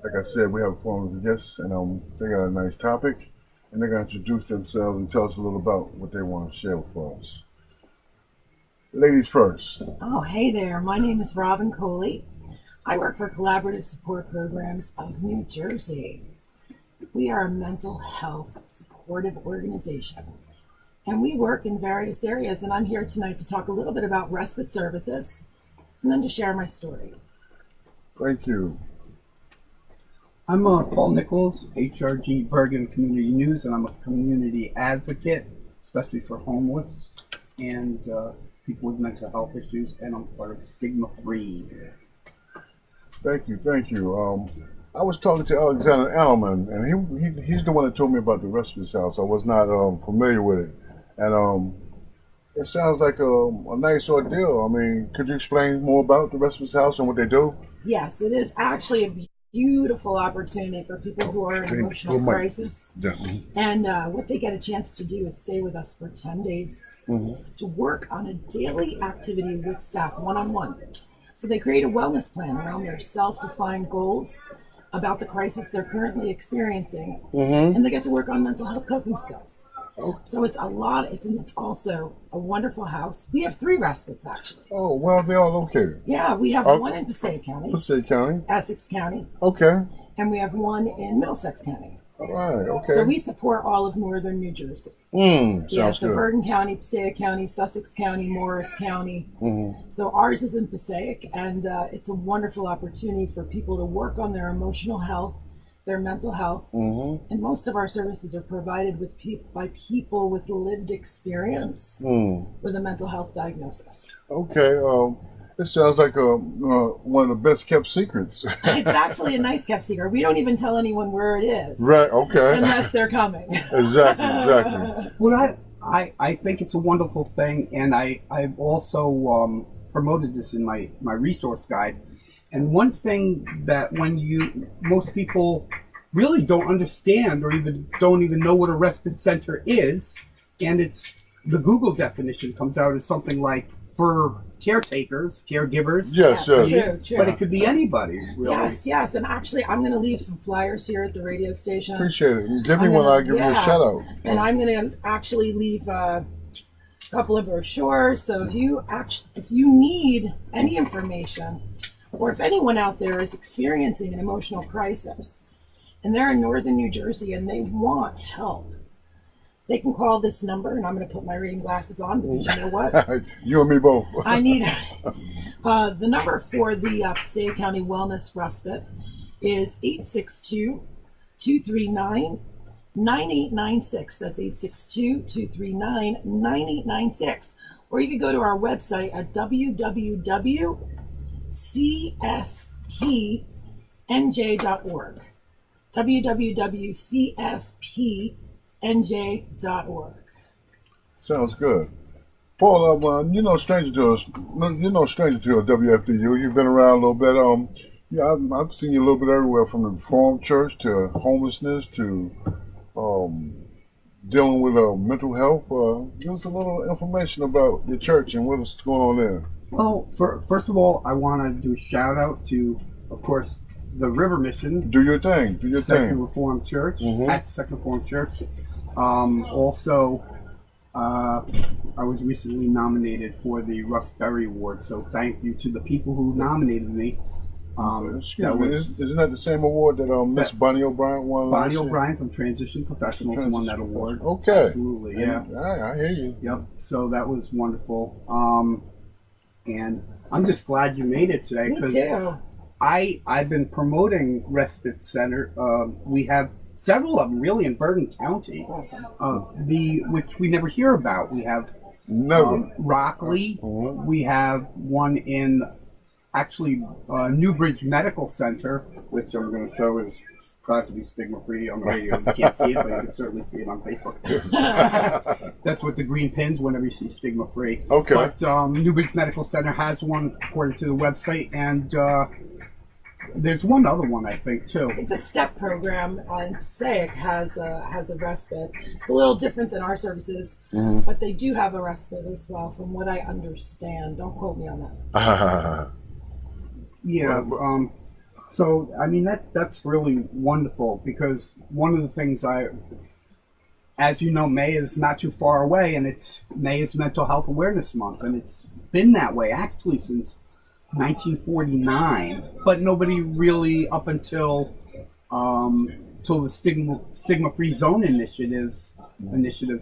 like I said, we have a forum of guests, and they got a nice topic, and they're going to introduce themselves and tell us a little about what they want to share with us. Ladies first. Oh, hey there. My name is Robin Coley. I work for Collaborative Support Programs of New Jersey. We are a mental health supportive organization, and we work in various areas, and I'm here tonight to talk a little bit about respite services and then to share my story. Thank you. I'm Paul Nichols, HRG Bergen Community News, and I'm a community advocate, especially for homeless and people with mental health issues, and I'm part of Stigma Free. Thank you. I was talking to Alexander Alman, and he's the one that told me about the respite house. I was not familiar with it, and it sounds like a nice ordeal. I mean, could you explain more about the respite house and what they do? Yes, it is actually a beautiful opportunity for people who are in emotional crisis. Yeah. And what they get a chance to do is stay with us for 10 days to work on a daily activity with staff one-on-one. So they create a wellness plan around their self-defined goals about the crisis they're currently experiencing, and they get to work on mental health coping skills. So it's a lot. It's also a wonderful house. We have 3 respites, actually. Oh, well, they're all located. Yeah, we have one in Passaic County, Essex County, Okay. and we have one in Middlesex County. All right. Okay. So we support all of northern New Jersey. Sounds So good. Bergen County, Passaic County, Sussex County, Morris County. So ours is in Passaic, and it's a wonderful opportunity for people to work on their emotional health, their mental health, and most of our services are provided with by people with lived experience with a mental health diagnosis. Okay. It sounds like one of the best kept secrets. It's actually a nice kept secret. We don't even tell anyone where it is. Right. Okay. Unless they're coming. Exactly. Well, I think it's a wonderful thing, and I've also promoted this in my resource guide. And one thing that most people really don't understand or don't even know what a respite center is, and it's the Google definition comes out as something like for caretakers, caregivers. Yes. True. But it could be anybody, really. Yes. And actually, I'm going to leave some flyers here at the radio station. Appreciate it. Give me one, I'll give you a shout out. And I'm going to actually leave a couple of brochures. So if you need any information, or if anyone out there is experiencing an emotional crisis and they're in northern New Jersey and they want help, they can call this number, and I'm going to put my reading glasses on because you know what? You and me both. I need the number for the Passaic County Wellness Respite is 862-239-9896. That's 862-239-9896. Or you can go to our website at www.cspnj.org. www.cspnj.org. Sounds good. Paul, you're no stranger to us. You're no stranger to WFDU. You've been around a little bit. I've seen you a little bit everywhere, from the Reformed Church to homelessness to dealing with mental health. Give us a little information about your church and what's going on there. Well, first of all, I want to do a shout out to, of course, the River Mission. Do your thing. Second Reformed Church, at Second Reformed Church. Also, I was recently nominated for the Russ Berry Award, so thank you to the people who nominated me. Excuse me, isn't that the same award that Miss Bonnie O'Brien won? Bonnie O'Brien from Transition Professionals won that award. Okay. Absolutely, yeah. I hear you. Yep, so that was wonderful. And I'm just glad you made it today. Me too. I've been promoting Respite Center. We have several of them really in Bergen County. Awesome. Which we never hear about. We have Rockley. We have one in Newbridge Medical Center, which I'm going to show is proud to be stigma free on the radio. You can't see it, but you can certainly see it on Facebook. That's what the green pins whenever you see stigma free. Okay. But Newbridge Medical Center has one according to the website, and there's one other one I think too. I think the STEP program in Passaic has a respite. It's a little different than our services, but they do have a respite as well, from what I understand. Don't quote me on that. Yeah. So, I mean, that's really wonderful, because one of the things as you know, May is not too far away, and May is Mental Health Awareness Month, and it's been that way actually since 1949, but nobody really, up until the stigma-free zone initiative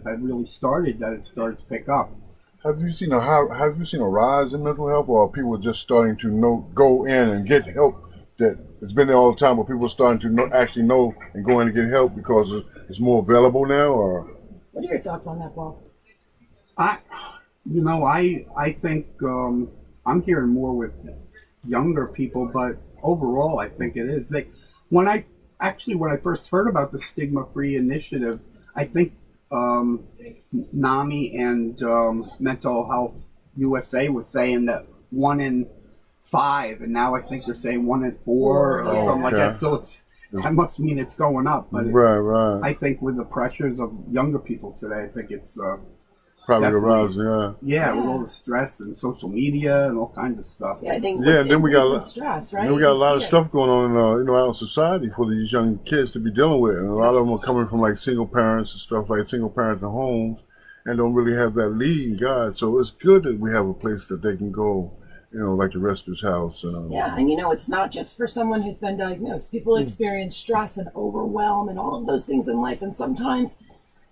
had really started, that it started to pick up. Have you seen a rise in mental health, or are people just starting to go in and get help? That it's been there all the time, but people are starting to actually know and go in and get help because it's more available now. Or what are your thoughts on that, Paul? I think I'm hearing more with younger people, but overall, I think it is. When I first heard about the stigma-free initiative, I think NAMI and Mental Health USA was saying that 1 in 5, and now I think they're saying 1 in 4 or something like that. So that must mean it's going up. But right. I think with the pressures of younger people today, I think it's probably arousing. Yeah, with all the stress and social media and all kinds of stuff. Yeah, I think. Yeah, and then we got stress, right? Then we got a lot of stuff going on, out in society for these young kids to be dealing with, and a lot of them are coming from like single parents and stuff, like single parents in homes, and don't really have that leading guide. So it's good that we have a place that they can go, like the Respite House. And it's not just for someone who's been diagnosed. People experience stress and overwhelm and all of those things in life, and sometimes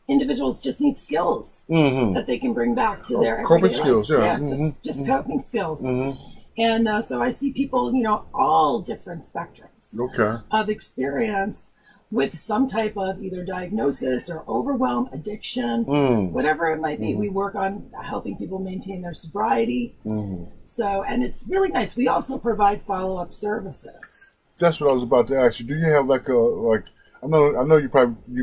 individuals just need skills that they can bring back to their coping everyday skills. life. Yeah, just coping skills. And so I see people, all different spectrums of experience with some type of either diagnosis or overwhelm, addiction, whatever it might be. We work on helping people maintain their sobriety. So, and it's really nice. We also provide follow-up services. That's what I was about to ask you. Do you have I know you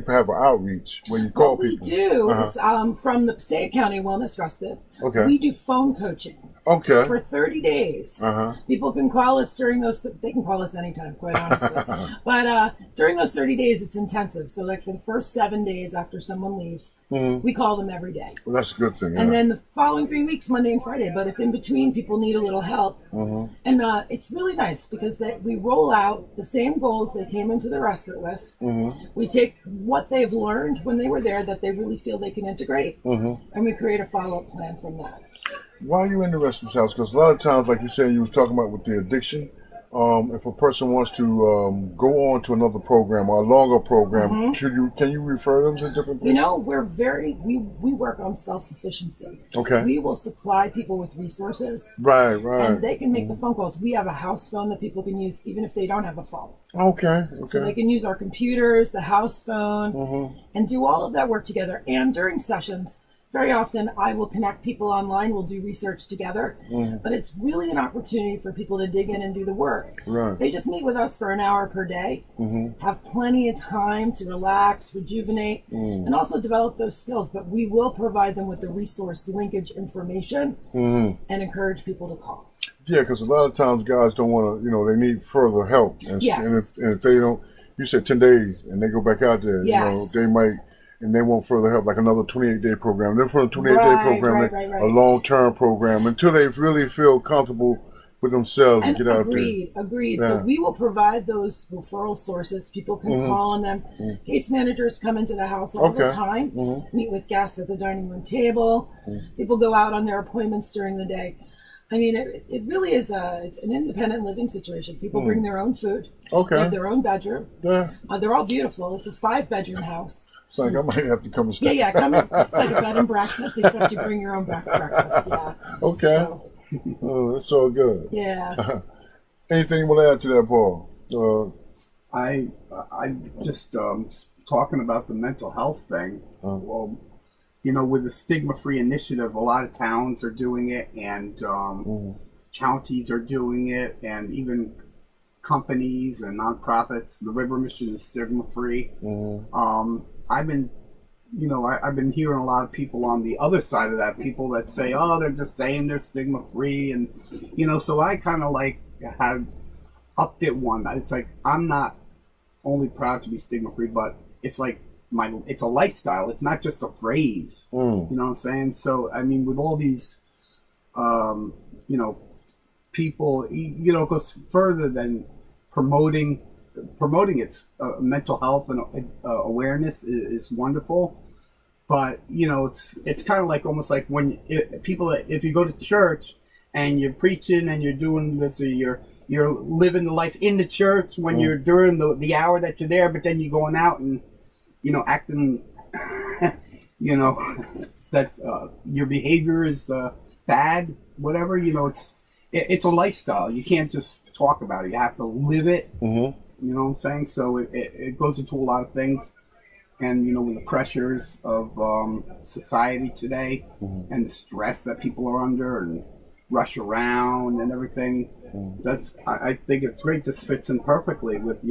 have an outreach when you call people. What we do is from the Passaic County Wellness Respite. We do phone coaching. For 30 days. People can call us during those. They can call us anytime, quite honestly. But during those 30 days, it's intensive. So, like for the first 7 days after someone leaves, we call them every day. Well, that's a good thing. And then the following 3 weeks, Monday and Friday. But if in between people need a little help, and it's really nice because we roll out the same goals they came into the respite with. We take what they've learned when they were there that they really feel they can integrate, and we create a follow-up plan from that. Why are you in the Respite House? Because a lot of times, like you said, you was talking about with the addiction, if a person wants to go on to another program or a longer program, can you refer them to different places? We work on self-sufficiency. Okay. We will supply people with resources. Right. And they can make the phone calls. We have a house phone that people can use even if they don't have a phone. Okay. So they can use our computers, the house phone, and do all of that work together. And during sessions, very often I will connect people online, we'll do research together, but it's really an opportunity for people to dig in and do the work. Right. They just meet with us for an hour per day, have plenty of time to relax, rejuvenate, and also develop those skills, but we will provide them with the resource linkage information and encourage people to call. Yeah, because a lot of times guys don't want to, they need further help. And if they don't, you said 10 days and they go back out there, they might, and they want further help, like another 28-day program. Then from a 28-day program, a long-term program, until they really feel comfortable with themselves and get out there. Agreed. Yeah. So we will provide those referral sources. People can call on them. Case managers come into the house all the time, meet with guests at the dining room table. People go out on their appointments during the day. I mean, it really is it's an independent living situation. People bring their own food. They have their own bedroom. Yeah. They're all beautiful. It's a 5-bedroom house. It's like I might have to come and stay. Yeah, come in. It's like a bed and breakfast, except you bring your own breakfast. Yeah. Okay. So, oh, that's so good. Yeah. Anything you want to add to that, Paul? I just talking about the mental health thing. Well, with the stigma-free initiative, a lot of towns are doing it, and counties are doing it, and even companies and nonprofits. The River Mission is stigma-free. I've been hearing a lot of people on the other side of that, people that say, oh, they're just saying they're stigma-free, and so I kind of have upped it one. It's like, I'm not only proud to be stigma-free, but it's like it's a lifestyle. It's not just a phrase. You know what I'm saying? So I mean, with all these people, it goes further than promoting its mental health and awareness is wonderful. But it's kind of like almost like when people, if you go to church and you're preaching and you're doing this, or you're living the life in the church when you're during the hour that you're there, but then you're going out and acting, that your behavior is bad, whatever. It's a lifestyle. You can't just talk about it. You have to live it. Mm-hmm. You know what I'm saying? So it goes into a lot of things. And, with the pressures of society today and the stress that people are under and rush around and everything, I think it's great. This fits in perfectly with,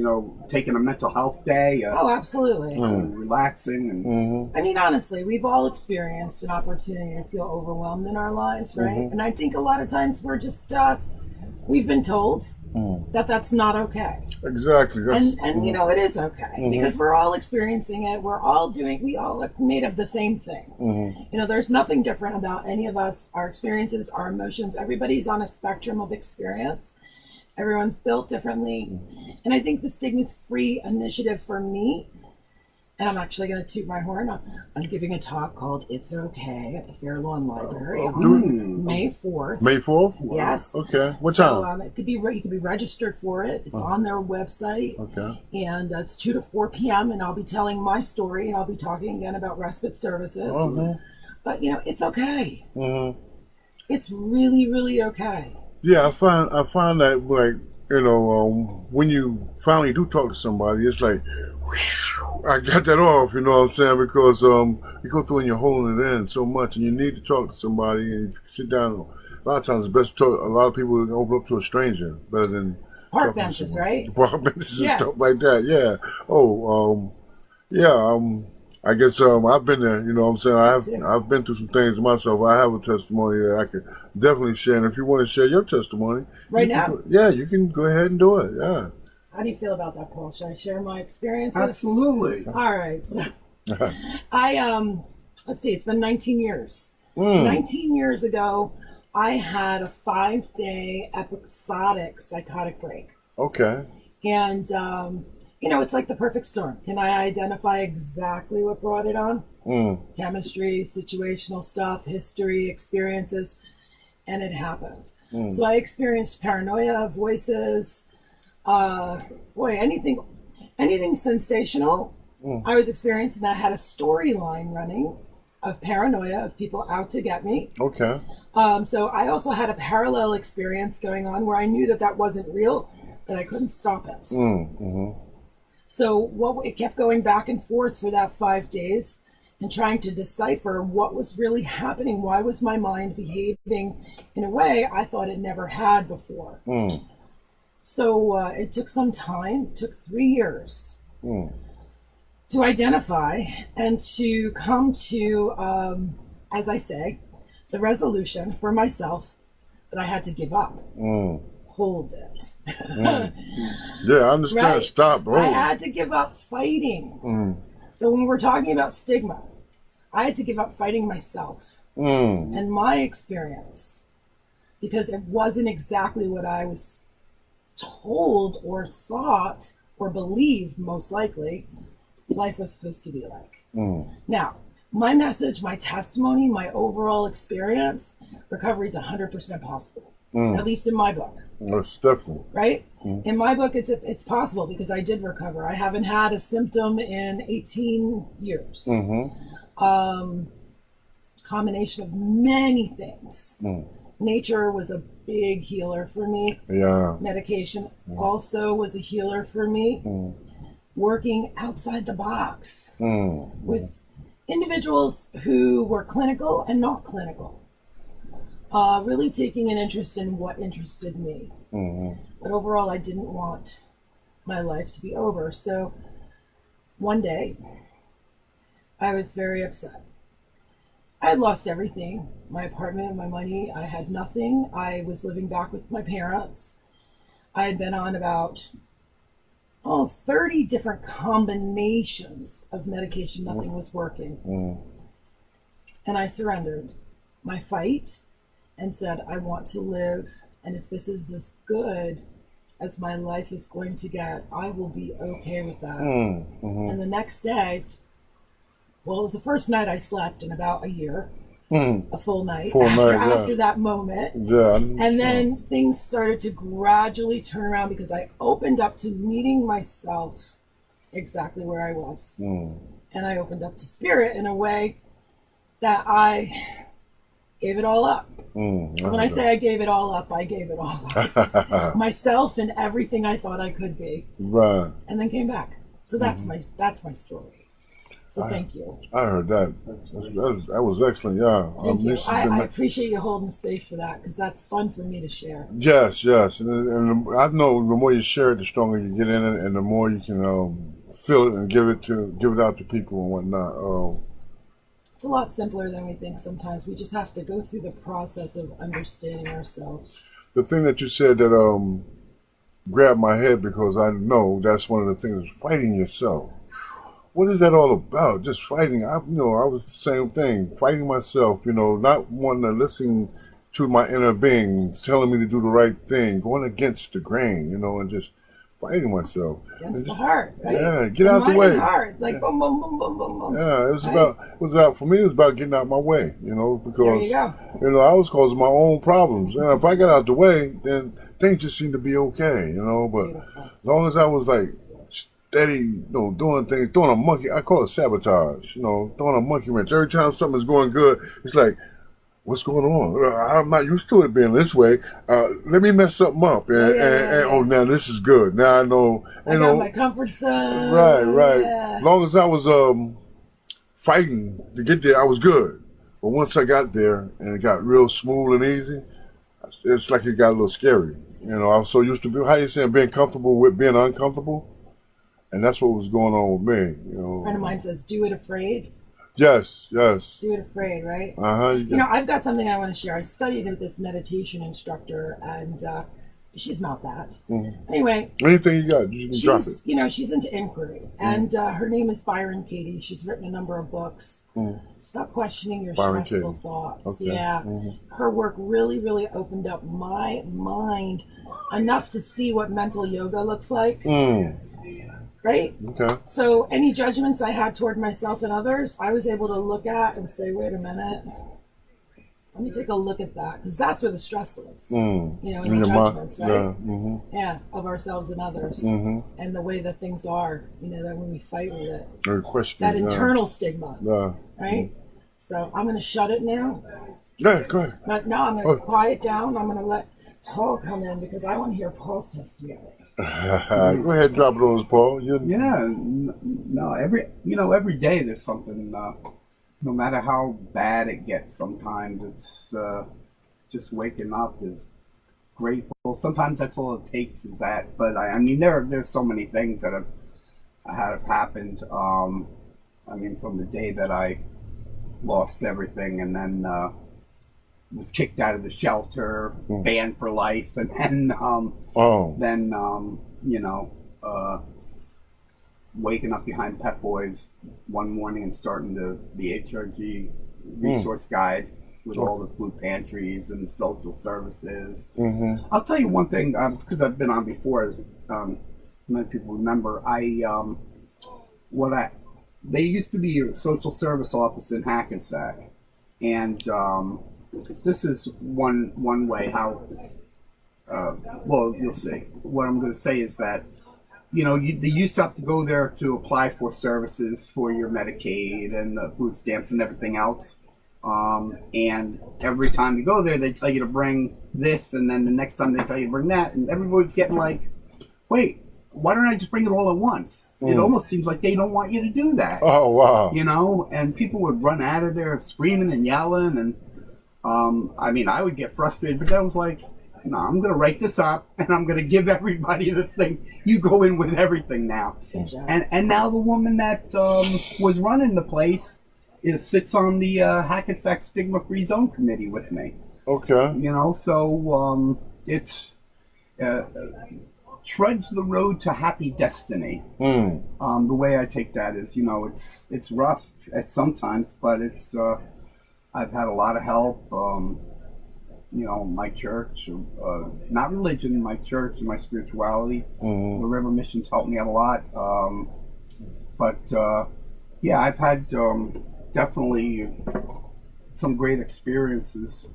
taking a mental health day. Oh, absolutely. Relaxing. And I mean, honestly, we've all experienced an opportunity to feel overwhelmed in our lives, right? And I think a lot of times we're just, we've been told that that's not okay. Exactly. And it is okay because we're all experiencing it. We all are made of the same thing. There's nothing different about any of us, our experiences, our emotions. Everybody's on a spectrum of experience. Everyone's built differently. And I think the stigma-free initiative for me, and I'm actually going to toot my horn. I'm giving a talk called It's Okay at the Fair Lawn Library on May 4th. May 4th? Yes. Okay. What time? So, you could be registered for it. It's on their website. Okay. And it's 2 to 4 p.m. and I'll be telling my story and I'll be talking again about respite services. But it's okay. It's really, really okay. Yeah, I find that when you finally do talk to somebody, it's like, whew, I got that off, you know what I'm saying? Because you go through and you're holding it in so much, and you need to talk to somebody and sit down. A lot of times, it's best to talk. A lot of people open up to a stranger better than park benches, right? Park benches and stuff like that. Yeah. I guess I've been there. You know what I'm saying? I've been through some things myself. I have a testimony that I can definitely share. And if you want to share your testimony now, you can go ahead and do it. Yeah. How do you feel about that, Paul? Should I share my experiences? Absolutely. All right. So I let's see. It's been 19 years. 19 years ago, I had a 5-day episodic psychotic break. Okay. And it's like the perfect storm. Can I identify exactly what brought it on? Chemistry, situational stuff, history, experiences, and it happened. So I experienced paranoia, voices, anything sensational. I was experiencing. I had a storyline running of paranoia, of people out to get me. Okay. So I also had a parallel experience going on where I knew that wasn't real, but I couldn't stop it. So it kept going back and forth for that 5 days and trying to decipher what was really happening. Why was my mind behaving in a way I thought it never had before? So it took some time, it took 3 years to identify and to come to, as I say, the resolution for myself that I had to give up. Hold it. Yeah, I understand. Right? Stop, bro. I had to give up fighting. So when we're talking about stigma, I had to give up fighting myself and my experience because it wasn't exactly what I was told or thought or believed, most likely, life was supposed to be like. Now, my message, my testimony, my overall experience, recovery is 100% possible. At least in my book. Most definitely. Right? In my book, it's possible because I did recover. I haven't had a symptom in 18 years. Combination of many things. Nature was a big healer for me. Yeah. Medication also was a healer for me. Working outside the box with individuals who were clinical and not clinical. Really taking an interest in what interested me. But overall, I didn't want my life to be over. So one day, I was very upset. I had lost everything. My apartment, my money, I had nothing. I was living back with my parents. I had been on about 30 different combinations of medication. Nothing was working. And I surrendered my fight and said, I want to live. And if this is as good as my life is going to get. I will be okay with that. Mm-hmm. And the next day, well, it was the first night I slept in about a year, a full night after that moment. Yeah. And then things started to gradually turn around because I opened up to meeting myself exactly where I was. And I opened up to spirit in a way that I gave it all up. So when I say I gave it all up, I gave it all up. Myself and everything I thought I could be. Right. And then came back. So that's my story. So thank you. I heard that. That was excellent. Yeah. Thank you. I appreciate you holding the space for that because that's fun for me to share. Yes. And I know the more you share it, the stronger you get in it, and the more you can feel it and give it out to people and whatnot. It's a lot simpler than we think sometimes. We just have to go through the process of understanding ourselves. The thing that you said that grabbed my head, because I know that's one of the things, fighting yourself. What is that all about? Just fighting. I was the same thing, fighting myself, not wanting to listen to my inner being, telling me to do the right thing, going against the grain, and just fighting myself. Against the heart, right? Yeah, get out the way. Heart. It's like boom, boom, boom, boom, boom, boom. Yeah, for me, it was about getting out my way, because, there you go. I was causing my own problems. And if I got out the way, then things just seemed to be okay, but Beautiful. as long as I was like, steady, doing things, throwing a monkey. I call it sabotage. Throwing a monkey wrench. Every time something's going good, it's like, what's going on? I'm not used to it being this way. Let me mess something up, and now this is good. Now I know. I got my comfort zone. Right. Yeah. As long as I was fighting to get there, I was good. But once I got there and it got real smooth and easy, it's like it got a little scary. I was so used to being comfortable with being uncomfortable. And that's what was going on with me. A friend of mine says, do it afraid. Yes. Do it afraid, right? Uh-huh. I've got something I want to share. I studied with this meditation instructor, and she's not that. Mm-hmm. Anyway. Anything you got, you can drop it. She's into inquiry. And her name is Byron Katie. She's written a number of books. It's about questioning your stressful thoughts. Okay. Yeah. Her work really, really opened up my mind enough to see what mental yoga looks like. Right? Okay. So any judgments I had toward myself and others, I was able to look at and say, wait a minute, let me take a look at that. Because that's where the stress lives. In the judgments, right? Yeah, of ourselves and others. And the way that things are, that when we fight with it. Or question. That internal stigma. Right? So I'm going to shut it now. Yeah, go ahead. But no, I'm going to quiet down. I'm going to let Paul come in because I want to hear Paul's testimony. Go ahead and drop it on us, Paul. Every day there's something, no matter how bad it gets, sometimes it's just waking up is grateful. Sometimes that's all it takes is that, but there's so many things that have happened, from the day that I lost everything and then was kicked out of the shelter, banned for life, and then waking up behind Pet Boys one morning and starting the HRG resource guide with all the food pantries and social services. I'll tell you one thing, because I've been on before, many people remember, they used to be a social service office in Hackensack, and this is one way how, you'll see. What I'm going to say is that, they used to have to go there to apply for services for your Medicaid and the food stamps and everything else. And every time you go there, they tell you to bring this, and then the next time they tell you to bring that, and everybody's getting like, wait, why don't I just bring it all at once? It almost seems like they don't want you to do that. Oh, wow. And people would run out of there screaming and yelling, and I would get frustrated, but I was like, no, I'm going to write this up, and I'm going to give everybody this thing. You go in with everything now. And now the woman that was running the place sits on the Hackensack Stigma-Free Zone Committee with me. Okay. So it's trudge the road to happy destiny. The way I take that is, it's rough at sometimes, but it's I've had a lot of help. my church, not religion, my church and my spirituality. The River Missions helped me out a lot. But I've had definitely some great experiences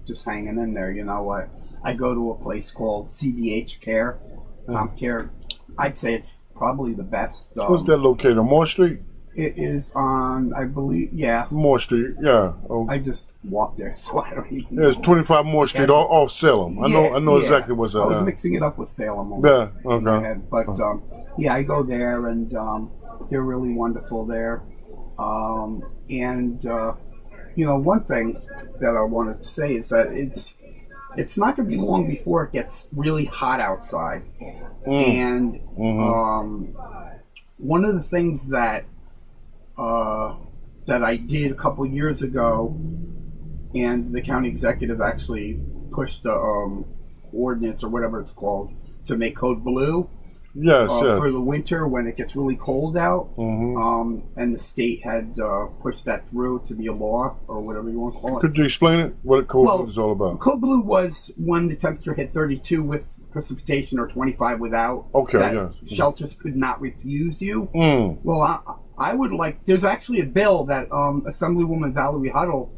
just hanging in there. I go to a place called CDH Care, Comp Care. I'd say it's probably the best. Where's that located? On Moore Street? It is on, I believe, Moore Street, yeah. Oh. I just walked there, so I don't even know. Yeah, it's 25 Moore Street, off Salem. I know exactly what's that. I was mixing it up with Salem. Yeah, okay. But I go there, and they're really wonderful there. One thing that I wanted to say is that it's not going to be long before it gets really hot outside. And one of the things that I did a couple years ago, and the county executive actually pushed the ordinance or whatever it's called to make code blue. Yes. For the winter when it gets really cold out. And the state had pushed that through to be a law or whatever you want to call it. Could you explain it? What code blue is all about? Code blue was when the temperature hit 32 with precipitation or 25 without. Okay, yes. Shelters could not refuse you. Well, I would like, there's actually a bill that Assemblywoman Valerie Huddle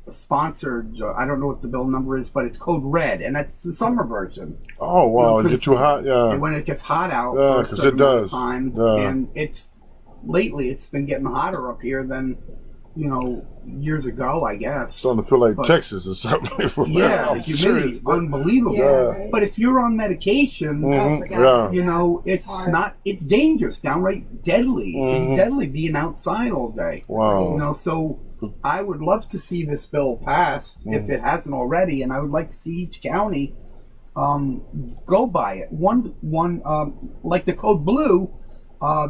sponsored. I don't know what the bill number is, but it's code red, and that's the summer version. Oh, wow. It gets too hot, yeah. And when it gets hot out, because it does. And lately it's been getting hotter up here than, years ago, I guess. Starting to feel like Texas or something. Yeah, the humidity is unbelievable. Yeah, right. But if you're on medication, it's dangerous, downright deadly. It's deadly being outside all day. Wow. So I would love to see this bill passed if it hasn't already, and I would like to see each county go by it. One like the code blue,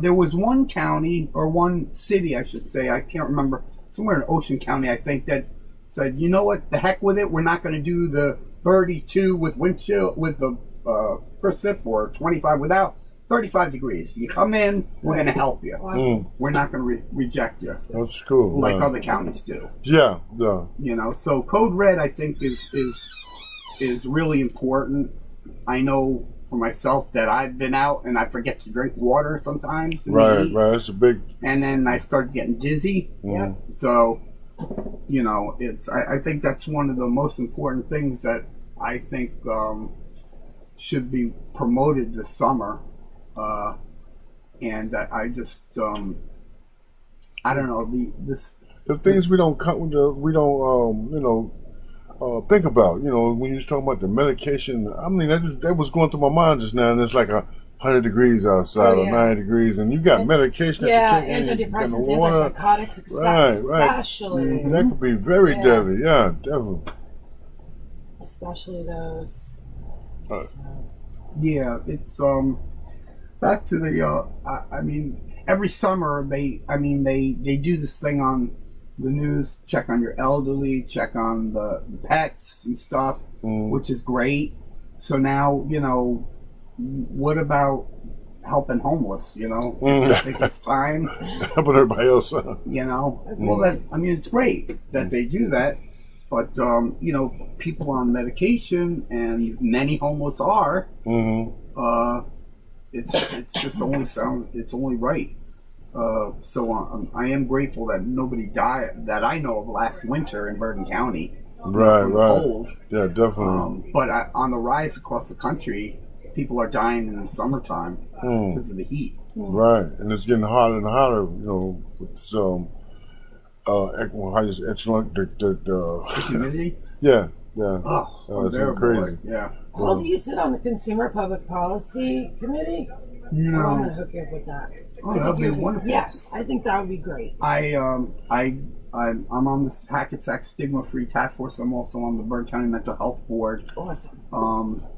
there was one county or one city, I should say, I can't remember, somewhere in Ocean County, I think, that said, you know what, the heck with it, we're not going to do the 32 with wind chill with the precip or 25 without. 35 degrees. You come in, we're going to help you. We're not going to reject you. That's cool. Like other counties do. Yeah. So code red, I think, is really important. I know for myself that I've been out and I forget to drink water sometimes. Right. It's a big. And then I start getting dizzy. Yeah. So, I think that's one of the most important things that I think should be promoted this summer. And I just, I don't know, the things we don't think about, when you was talking about the medication, I mean, that was going through my mind just now, and it's like 100 degrees outside or 90 degrees, and you got medication that you take. Antidepressants, antipsychotics, especially. That could be very deadly, definitely. Especially those. Yeah, it's, back to the, every summer they do this thing on the news, check on your elderly, check on the pets and stuff, which is great. So now, what about helping homeless, I think it's time. Helping everybody else. Well, it's great that they do that. But, people on medication, and many homeless are, it's just it's only right. So I am grateful that nobody died that I know of last winter in Bergen County. Right. Cold. Yeah, definitely. But on the rise across the country, people are dying in the summertime because of the heat. Right, and it's getting hotter and hotter. With some the humidity. Yeah. It's crazy. Yeah. Paul, do you sit on the Consumer Public Policy Committee? No. I'm going to hook you up with that. Oh, that'd be wonderful. Yes, I think that would be great. I'm on the Hackensack Stigma Free Task Force. I'm also on the Bergen County Mental Health Board. Awesome.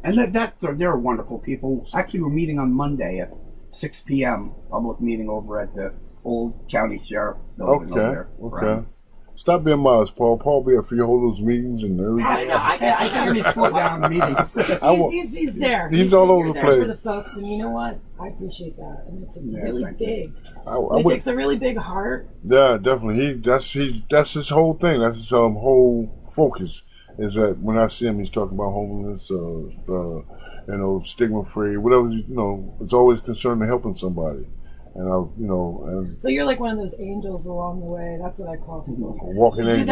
And they're wonderful people. Actually, we're meeting on Monday at 6 p.m. Public meeting over at the old county sheriff building over there. Okay. Stop being modest, Paul. Paul be for all those meetings and everything. I know. I can't slow down the meetings. He's there. He's all over the place for the folks, and you know what? I appreciate that, and it's really big. It takes a really big heart. Yeah, definitely. That's his whole thing. That's his whole focus is that when I see him, he's talking about homelessness, stigma free, whatever. It's always concerned to helping somebody. And so you're like one of those angels along the way. That's what I call people. Walking angels. Do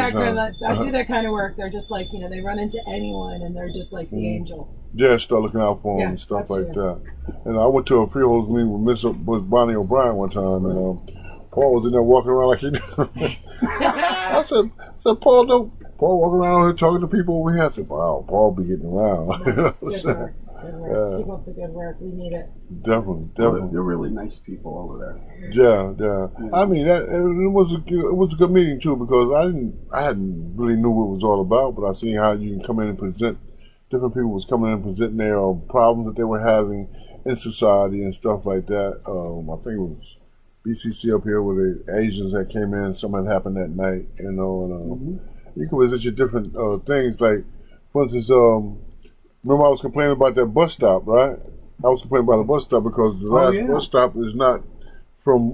that kind of work. They're just like, they run into anyone and they're just like the angel. Yeah, start looking out for them and stuff like that. And I went to a freeholders meeting with Bonnie O'Brien one time, and Paul was in there walking around like he knew. I said, Paul, no. Paul walking around here talking to people over here. I said, wow, Paul be getting around. Nice. Good work. Good work. Keep up the good work. We need it. Definitely. They're really nice people over there. Yeah. I mean, it was a good meeting too, because I hadn't really knew what it was all about, but I seen how you can come in and present. Different people was coming in and presenting their problems that they were having in society and stuff like that. I think it was BCC up here with the Asians that came in. Something had happened that night, and you can visit your different things. Like, for instance, remember I was complaining about that bus stop, right? I was complaining about the bus stop because the last bus stop is not from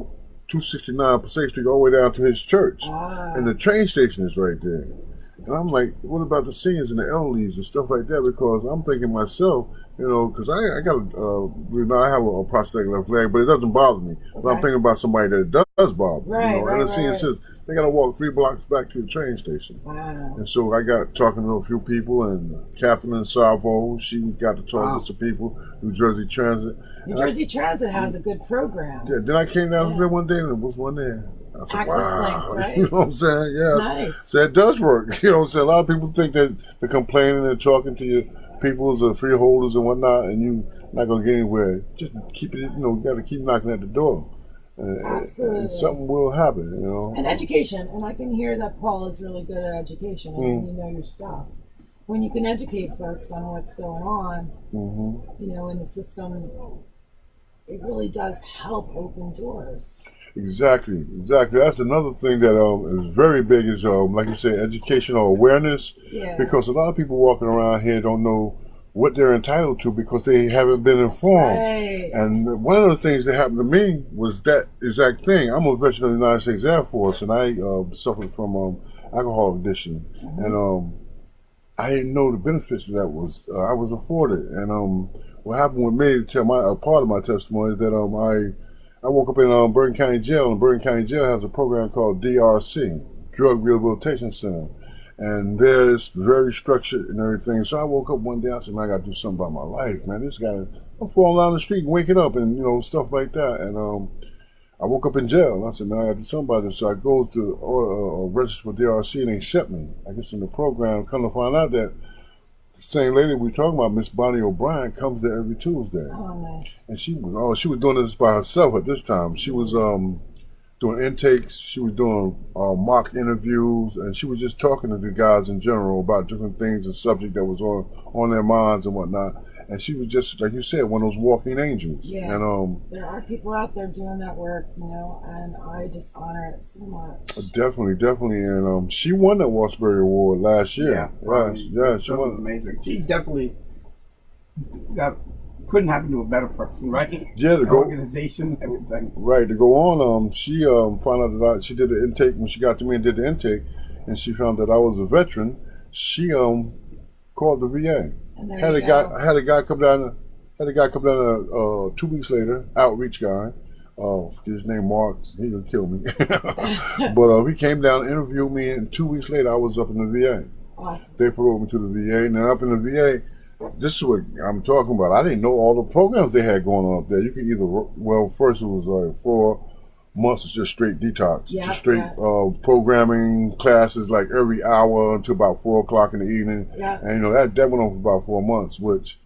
269 Passaic Street all the way down to his church, and the train station is right there. And I'm like, what about the seniors and the elderlies and stuff like that? Because I'm thinking myself, because I got I have a prosthetic left leg, but it doesn't bother me. But I'm thinking about somebody that it does bother. And the senior says they got to walk 3 blocks back to the train station. Wow. And so I got talking to a few people, and Kathleen Salvo, she got to talk to some people. New Jersey Transit. New Jersey Transit has a good program. Yeah. Then I came down there one day, and there was one there. I said, Access wow. links, right? You know what I'm saying? Yeah. Nice. So it does work. You know what I'm saying? A lot of people think that they're complaining and talking to your peoples or freeholders and whatnot, and you're not going to get anywhere. Just keep it, you got to keep knocking at the door. Absolutely. And something will happen, And education. And I can hear that Paul is really good at education, and you know your stuff. When you can educate folks on what's going on, in the system, it really does help open doors. Exactly. That's another thing that is very big is, like you said, educational awareness. Yeah. Because a lot of people walking around here don't know what they're entitled to because they haven't been informed. Right. And one of the things that happened to me was that exact thing. I'm a veteran of the United States Air Force, and I suffered from alcohol addiction. And I didn't know the benefits that I was afforded. And what happened with me, to tell a part of my testimony, is that I woke up in Bergen County Jail, and Bergen County Jail has a program called DRC, Drug Rehabilitation Center. And there's very structured and everything. So I woke up one day, I said, man, I got to do something about my life, man. I'm falling down the street and waking up and, stuff like that. And I woke up in jail, and I said, man, I got to do something about this. So I go to register for DRC, and they accept me. I guess in the program, come to find out that the same lady we talking about, Miss Bonnie O'Brien, comes there every Tuesday. Oh, nice. And she was doing this by herself at this time. She was doing intakes. She was doing mock interviews, and she was just talking to the guys in general about different things and subject that was on their minds and whatnot. And she was just, like you said, one of those walking angels. Yeah. And there are people out there doing that work, and I just honor it so much. Definitely. And she won that Wasbury Award last year. Yeah, she won. Amazing. She definitely couldn't happen to a better person, right? Yeah, the organization, everything. Right, to go on, she found out that she did the intake. When she got to me and did the intake, and she found that I was a veteran, she called the VA. Had a guy come down 2 weeks later, outreach guy. His name Mark. He gonna kill me. But he came down, interviewed me, and 2 weeks later I was up in the VA. Awesome. They paroled me to the VA, and then up in the VA, this is what I'm talking about. I didn't know all the programs they had going on up there. You could first it was like 4 months of just straight detox, just straight programming classes like every hour until about 4 o'clock in the evening. Yeah. And that went on for about 4 months, which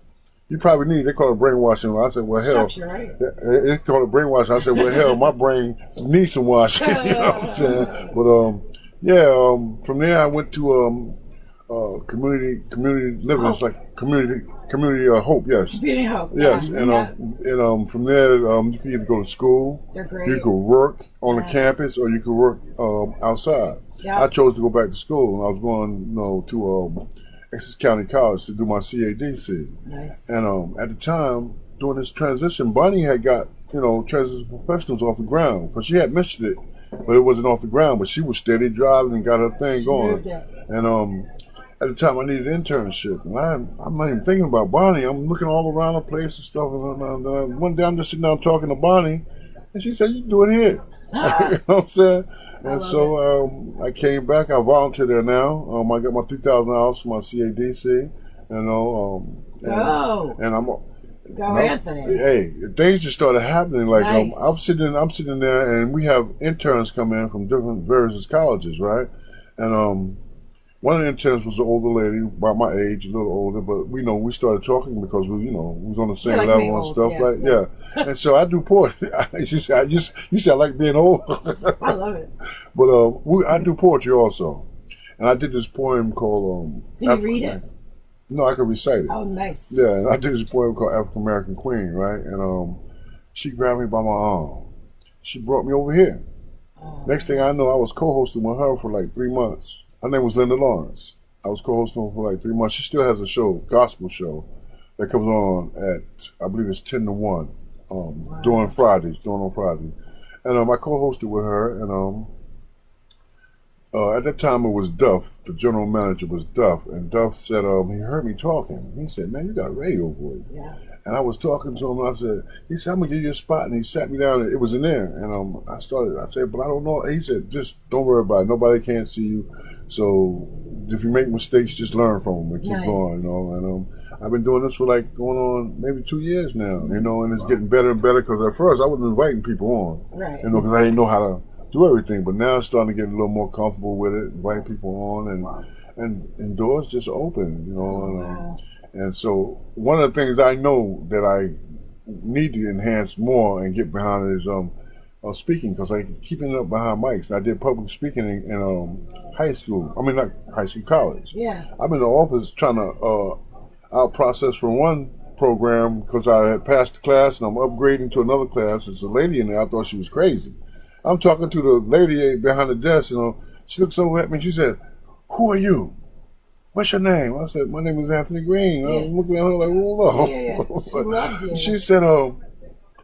you probably need. They call it brainwashing. I said, well, hell, structure, right? It's called it brainwashing. I said, well, hell, my brain needs some washing. You know what I'm saying? But from there I went to community living. It's like community hope. Yes. Community hope. Yes, Yeah. and from there you can either go to school. They're great. You could work on the campus, or you could work outside. Yeah. I chose to go back to school, and I was going to Essex County College to do my CADC. Nice. And at the time, during this transition, Bonnie had got transition professionals off the ground, because she had mentioned it, but it wasn't off the ground. But she was steady driving and got her thing going. Moved it. And at the time I needed an internship, and I'm not even thinking about Bonnie. I'm looking all around the place and stuff. And one day I'm just sitting down talking to Bonnie, and she said, "You do it here." You know what I'm saying? And so I came back. I volunteer there now. I got my $3,000 for my CADC. You know, and I'm. Go Anthony. Hey, things just started happening. Like Nice. I'm sitting there, and we have interns come in from different various colleges, right? And one of the interns was an older lady, about my age, a little older, but we started talking because we was on the same like level and stuff, yeah. And so I do poetry. You see, I like being old. I love it. But I do poetry also, and I did this poem called. Can you read it? No, I can recite it. Oh, nice. Yeah, and I did this poem called African American Queen, right? And she grabbed me by my arm. She brought me over here. Next thing I know, I was co-hosting with her for like 3 months. Her name was Linda Lawrence. I was co-hosting for like 3 months. She still has a show, gospel show, that comes on at, I believe it's 10 to 1, during Fridays. And I co-hosted with her, and at that time it was Duff, the general manager was Duff, and Duff said, he heard me talking. He said, "Man, you got a radio voice." Yeah. And I was talking to him, and he said, "I'm gonna give you a spot," and he sat me down, and it was in there. And I said, "But I don't know." He said, "Just don't worry about it. Nobody can't see you. So if you make mistakes, just learn from them and keep going, you know." And I've been doing this for like going on maybe 2 years now, you know, and it's getting better and better, because at first I wasn't inviting people on, Right. you know, because I didn't know how to do everything. But now I'm starting to get a little more comfortable with it, inviting people on, and doors just open, you know. And so one of the things I know that I need to enhance more and get behind is speaking, because I keeping it up behind mics. I did public speaking in high school. I mean, not high school, college. Yeah. I'm in the office trying to out process for one program because I had passed the class and I'm upgrading to another class. There's a lady in there. I thought she was crazy. I'm talking to the lady behind the desk, you know. She looks over at me. She said, "Who are you? What's your name?" I said, "My name is Anthony Greene." Yeah. I'm looking at her like, "Whoa." Yeah. She loved you. She said,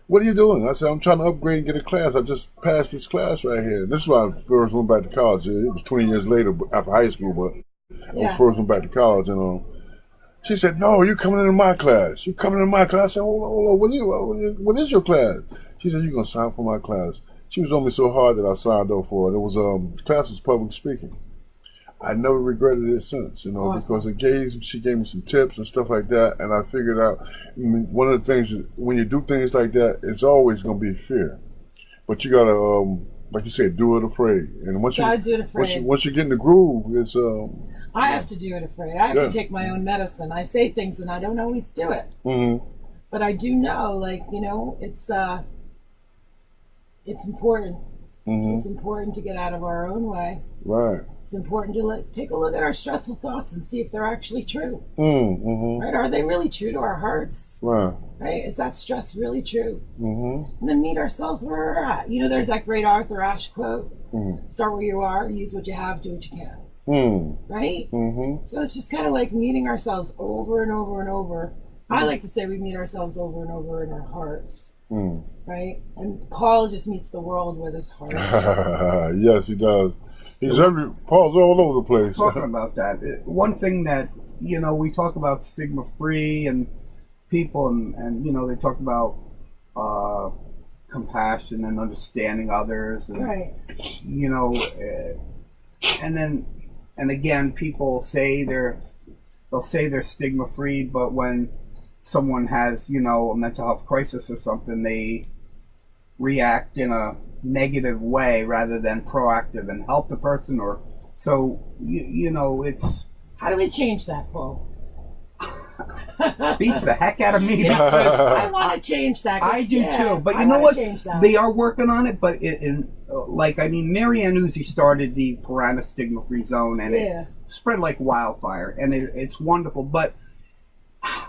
"What are you doing?" I said, "I'm trying to upgrade and get a class. I just passed this class right here." This is why I first went back to college. It was 20 years later after high school, but I first went back to college. And she said, "No, you coming into my class. You coming into my class." I said, "Hold on. What is your class?" She said, "You're going to sign for my class." She was on me so hard that I signed up for it. It was class was public speaking. I never regretted it since, you know, because she gave me some tips and stuff like that, and I figured out one of the things when you do things like that, it's always going to be fear, but you gotta, like you said, do it afraid. And once you do it afraid, once you get in the groove, it's I have to do it afraid. I have to take my own medicine. I say things and I don't always do it, but I do know, like, you know, it's important. It's important to get out of our own way. Right. It's important to take a look at our stressful thoughts and see if they're actually true. Right? Are they really true to our hearts? Right. Is that stress really true? And then meet ourselves where we're at. You know, there's that great Arthur Ashe quote: "Start where you are, use what you have, do what you can." Right? So it's just kind of like meeting ourselves over and over and over. I like to say we meet ourselves over and over in our hearts. Right? And Paul just meets the world with his heart. Yes, he does. Paul's all over the place. Talking about that, one thing that, you know, we talk about stigma free and people, and you know, they talk about compassion and understanding others, and you know, and again, people say they'll say they're stigma free, but when someone has, you know, a mental health crisis or something, they react in a negative way rather than proactive and help the person. Or so you know, it's, how do we change that, Paul? Beats the heck out of me. I want to change that. I do too, but you know what? They are working on it. But like, I mean, Marianne Uzi started the Piranha Stigma Free Zone, and it spread like wildfire, and it's wonderful. But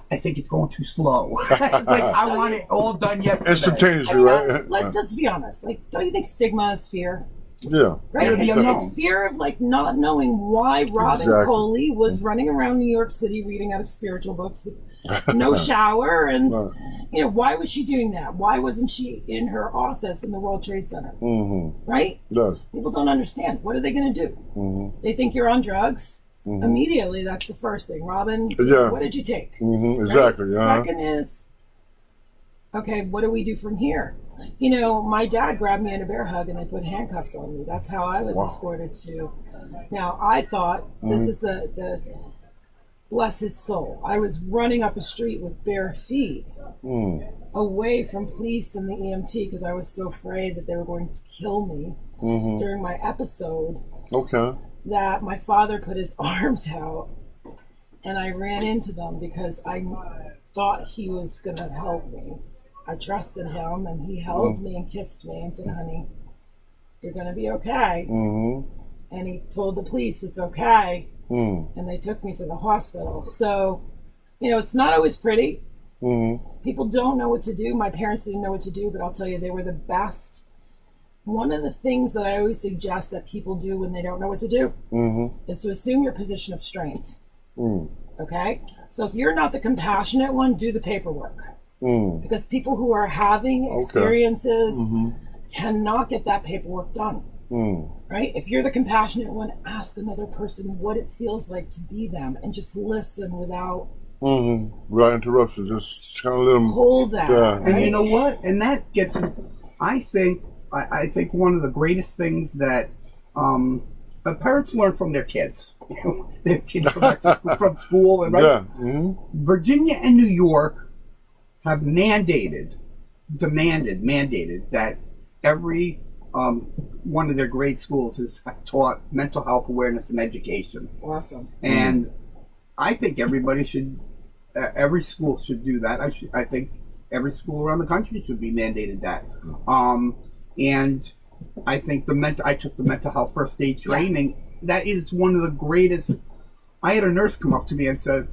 I think it's going too slow. It's like, I want it all done yesterday. Instantaneously, right? Let's just be honest. Like, don't you think stigma is fear? Yeah. Right? It's fear of, like, not knowing why Robin Coley was running around New York City reading out of spiritual books with no shower. And, you know, why was she doing that? Why wasn't she in her office in the World Trade Center? Right? Yes. People don't understand. What are they going to do? They think you're on drugs. Immediately, that's the first thing. Robin, Yeah. what did you take? Exactly. Right? Second is, okay, what do we do from here? You know, my dad grabbed me in a bear hug and they put handcuffs on me. That's how I was escorted to. Now, I thought this is the bless his soul. I was running up a street with bare feet away from police and the EMT because I was so afraid that they were going to kill me during my episode. Okay. That my father put his arms out and I ran into them because I thought he was going to help me. I trusted him and he held me and kissed me and said, honey, you're going to be okay. And he told the police it's okay. And they took me to the hospital. So, you know, it's not always pretty. People don't know what to do. My parents didn't know what to do, but I'll tell you, they were the best. One of the things that I always suggest that people do when they don't know what to do is to assume your position of strength. Okay? So if you're not the compassionate one, do the paperwork. Because people who are having experiences cannot get that paperwork done. Right? If you're the compassionate one, ask another person what it feels like to be them and just listen without without interruption. Just kind of let them hold that. And right? you know what? And that gets, I think one of the greatest things that parents learn from their kids. Their kids come back to school, from school, and Virginia and New York have mandated that every one of their grade schools is taught mental health awareness and education. Awesome. And I think everybody should, every school should do that. I think every school around the country should be mandated that. And I think I took the mental health first aid training. That is one of the greatest. I had a nurse come up to me and said,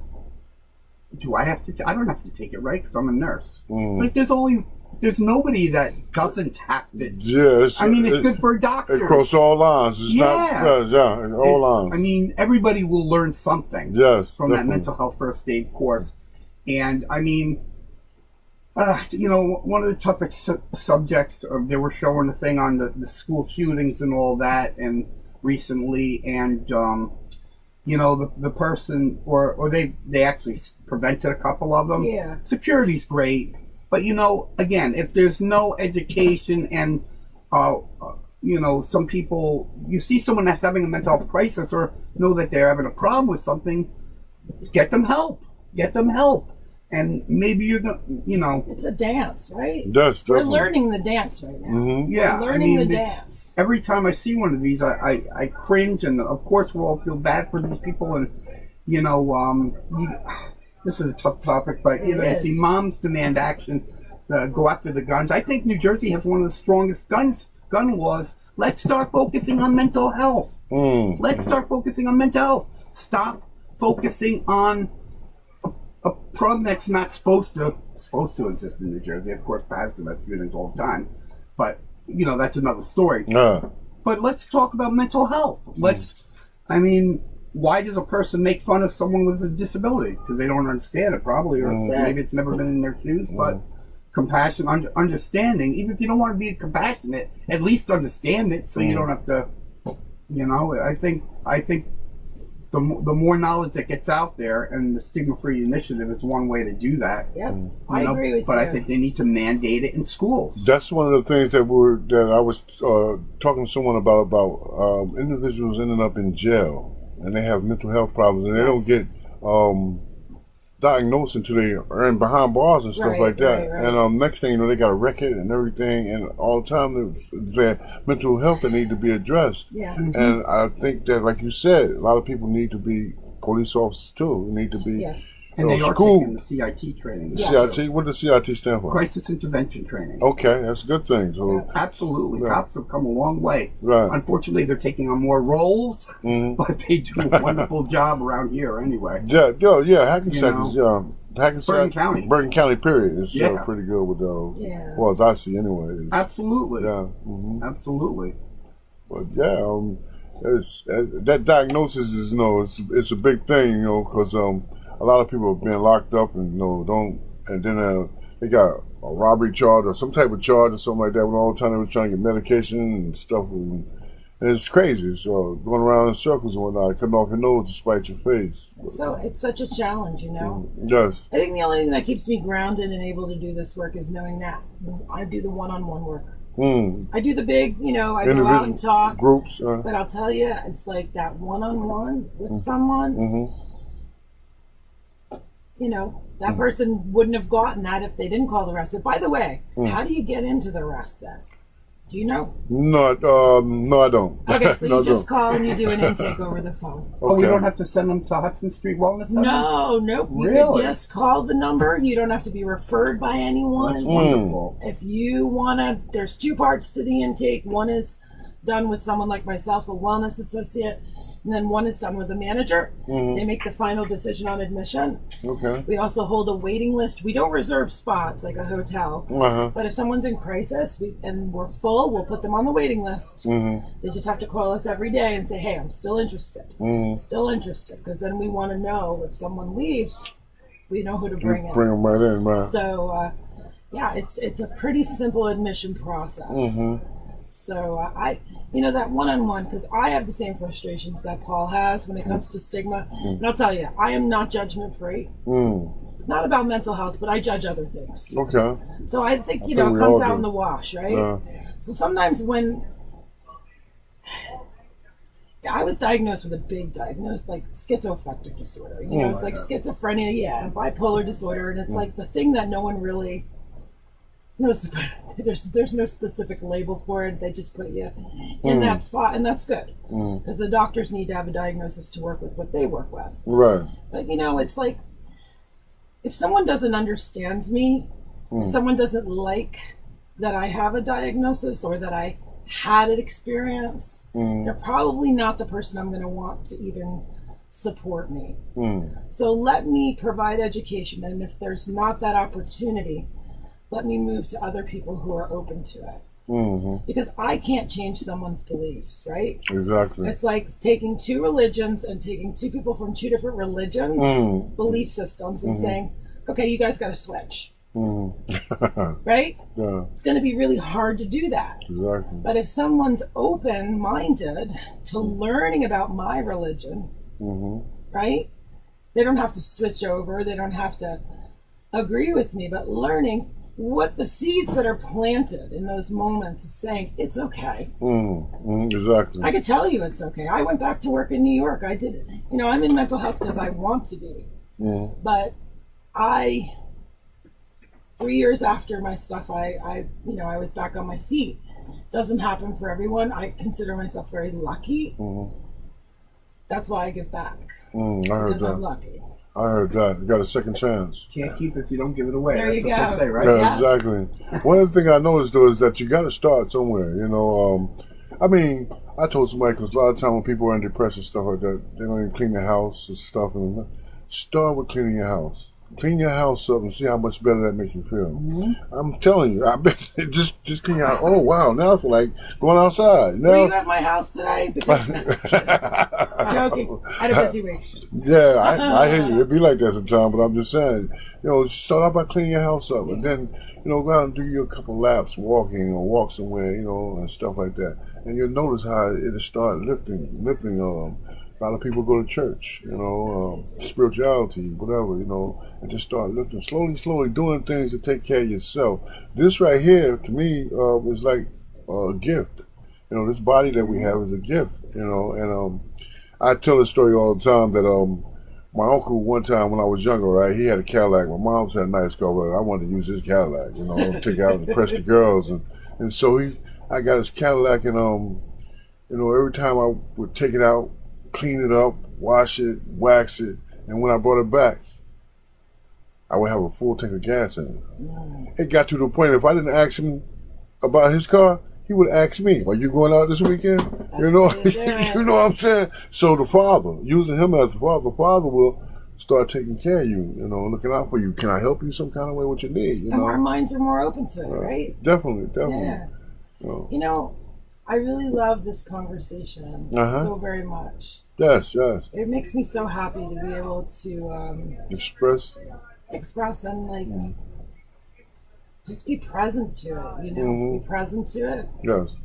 do I have to? I don't have to take it, right? Because I'm a nurse. Like there's nobody that doesn't have to. Yes. I mean, it's good for a doctor. Across all lines. It's not, all lines. I mean, everybody will learn something from definitely. that mental health first aid course. And I mean, you know, one of the toughest subjects, they were showing a thing on the school shootings and all that, and recently, and you know, the person, or they actually prevented a couple of them. Yeah. Security's great, but you know, again, if there's no education and you know, some people, you see someone that's having a mental health crisis or know that they're having a problem with something, get them help. And maybe you're gonna, you know, it's a dance, right? Yes, We're definitely. learning the dance right now. Yeah, We're learning the dance. Every time I see one of these, I cringe, and of course we'll all feel bad for these people. And you know, this is a tough topic, but you know, you see moms demand action, go after the guns. I think New Jersey has one of the strongest gun laws. Let's start focusing on mental health. Let's start focusing on mental health. Stop focusing on a problem that's not supposed to exist in New Jersey. Of course, Patterson has shootings all the time, but you know, that's another story. But let's talk about mental health. I mean, why does a person make fun of someone with a disability? Because they don't understand it, probably, or maybe it's never been in their shoes. But compassion, understanding. Even if you don't want to be compassionate, at least understand it, so you don't have to. You know, I think the more knowledge that gets out there, and the stigma-free initiative is one way to do that. Yep, I agree with you. But I think they need to mandate it in schools. That's one of the things that I was talking to someone about individuals ending up in jail, and they have mental health problems, and they don't get diagnosed until they are in behind bars and stuff like that. Right. And next thing you know, they got a record and everything, and all the time their mental health that need to be addressed. Yeah. And I think that, like you said, a lot of people need to be police officers too. Need to be And they are school. taking the CIT training. CIT. What does CIT stand for? Crisis intervention training. Okay, that's a good thing. So absolutely, cops have come a long way. Right. Unfortunately, they're taking on more roles, but they do a wonderful job around here anyway. Hackensack is Hackensack, Bergen County, period, is pretty good with those. Yeah. Well, as I see, anyway. Absolutely. Yeah. Absolutely. But it's that diagnosis is it's a big thing, because a lot of people have been locked up and and then they got a robbery charge or some type of charge or something like that. When all the time they was trying to get medication and stuff, and And it's crazy. So going around in circles and whatnot, cutting off your nose to spite your face. So it's such a challenge, you know? Yes. I think the only thing that keeps me grounded and able to do this work is knowing that I do the one-on-one work. I do the big, I go out and talk. Groups. But I'll tell you, it's like that one-on-one with someone. That person wouldn't have gotten that if they didn't call the respite. By the way, how do you get into the respite? Do you know? No, I don't. Okay, so you just call and you do an intake over the phone. Oh, you don't have to send them to Hudson Street Wellness Center? No, nope. Really? You can just call the number. You don't have to be referred by anyone. That's wonderful. If you want to, there's two parts to the intake. One is done with someone like myself, a wellness associate, and then one is done with a manager. They make the final decision on admission. Okay. We also hold a waiting list. We don't reserve spots like a hotel. But if someone's in crisis and we're full, we'll put them on the waiting list. They just have to call us every day and say, hey, I'm still interested. Still interested. Because then we want to know if someone leaves, we know who to bring in. Bring them right in, man. So, it's a pretty simple admission process. So that one-on-one, because I have the same frustrations that Paul has when it comes to stigma. And I'll tell you, I am not judgment-free. Not about mental health, but I judge other things. Okay. So I think, it comes out in the wash, right? So sometimes when I was diagnosed with a big diagnosis, like schizoaffective disorder. It's like schizophrenia, and bipolar disorder, and it's like the thing that no one really knows. There's no specific label for it. They just put you in that spot, and that's good because the doctors need to have a diagnosis to work with what they work with. Right. But it's like if someone doesn't understand me, if someone doesn't like that I have a diagnosis or that I had an experience, they're probably not the person I'm going to want to even support me. So let me provide education, and if there's not that opportunity, let me move to other people who are open to it. Because I can't change someone's beliefs, right? Exactly. It's like taking two religions and taking two people from two different religions, belief systems, and saying, okay, you guys got to switch. Right? Yeah. It's going to be really hard to do that. Exactly. But if someone's open-minded to learning about my religion, right? They don't have to switch over. They don't have to agree with me, but learning what the seeds that are planted in those moments of saying it's okay. Exactly. I could tell you it's okay. I went back to work in New York. I did. I'm in mental health because I want to be. But 3 years after my stuff, I was back on my feet. Doesn't happen for everyone. I consider myself very lucky. That's why I give back. I heard because that. I'm lucky. I heard that. You got a second chance. Can't keep it if you don't give it away. There you That's what go. they say, right? Yeah, exactly. One of the things I noticed though is that you got to start somewhere. I told somebody because a lot of time when people are in depression and stuff like that, they don't even clean their house and stuff. And start with cleaning your house. Clean your house up and see how much better that makes you feel. I'm telling you, I bet just clean your house. Oh wow, now I feel like going outside. Now, Were you at my house today? Joking. I had a busy week. Yeah, I hear you. It'd be like that sometimes, but I'm just saying, start out by cleaning your house up, and then, go out and do you a couple laps, walking or walk somewhere, and stuff like that, and you'll notice how it'll start lifting. A lot of people go to church, spirituality, whatever, and just start lifting slowly, doing things to take care of yourself. This right here, to me, is like a gift. This body that we have is a gift, and I tell this story all the time that my uncle one time when I was younger, right, he had a Cadillac. My mom's had a nice car, but I wanted to use his Cadillac, take it out and impress the girls, and so I got his Cadillac, and every time I would take it out, clean it up, wash it, wax it, and when I brought it back, I would have a full tank of gas in it. It got to the point if I didn't ask him about his car, he would ask me, "Are you going out this weekend?" You know what I'm saying? So the father, using him as the father will start taking care of you, looking out for you. Can I help you some kind of way? What you need? And our minds are more open to it, right? Definitely. Yeah. I really love this conversation so very much. Yes. It makes me so happy to be able to express and just be present to it. Be present to it. Yes.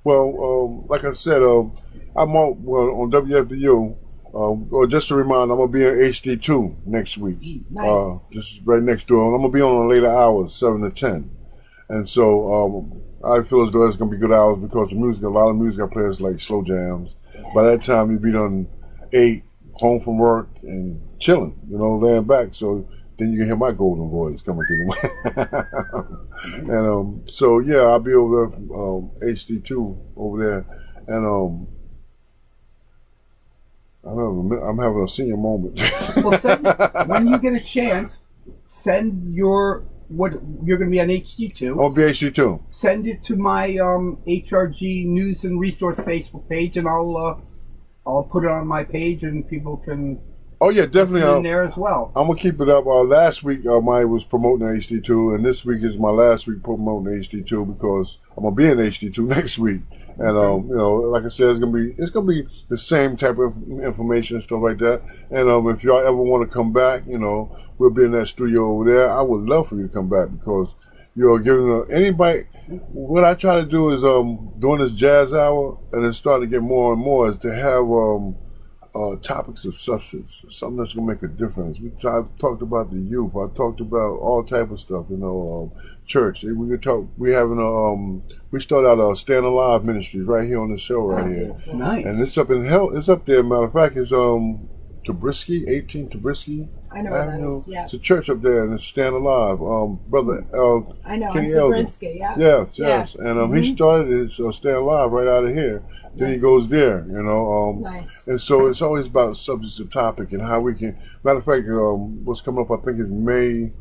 Well, like I said, I'm on WFDU. Or just a reminder, I'm gonna be on HD2 next week. Nice. Just right next door. I'm gonna be on the later hours, 7 to 10. And so I feel as though it's gonna be good hours because a lot of music I play is like slow jams. By that time, you'll be done 8, home from work and chilling, laying back. So then you can hear my golden voice coming through the And so yeah, I'll be over there, HD2 over there, and I'm having a senior moment. Well, when you get a chance, send what you're going to be on HD2. I'll be HD2. Send it to my HRG News and Resource Facebook page, and I'll put it on my page, and people can. Oh yeah, definitely. In there as well. I'm gonna keep it up. Last week, mine was promoting HD2, and this week is my last week promoting HD2 because I'm gonna be in HD2 next week. And like I said, it's gonna be the same type of information and stuff like that. And if y'all ever want to come back, we'll be in that studio over there. I would love for you to come back because you're giving anybody. What I try to do is during this jazz hour, and it's starting to get more and more, is to have topics of substance, something that's gonna make a difference. I talked about the youth. I talked about all type of stuff. Church. We could talk. We started out our Stand Alive ministry right here on the show right here. Nice. And it's up in hell. It's up there. Matter of fact, it's Tabrisky, 18 Tabrisky. I know where that is. Yeah. It's a church up there, and it's Stand Alive. Brother. I know. Kenny It's Tabrisky. Yeah. Yes. Yeah. And he started his Stand Alive right out of here. Then he goes there. Nice. And so it's always about subjects of topic and how we can. Matter of fact, what's coming up? I think is May.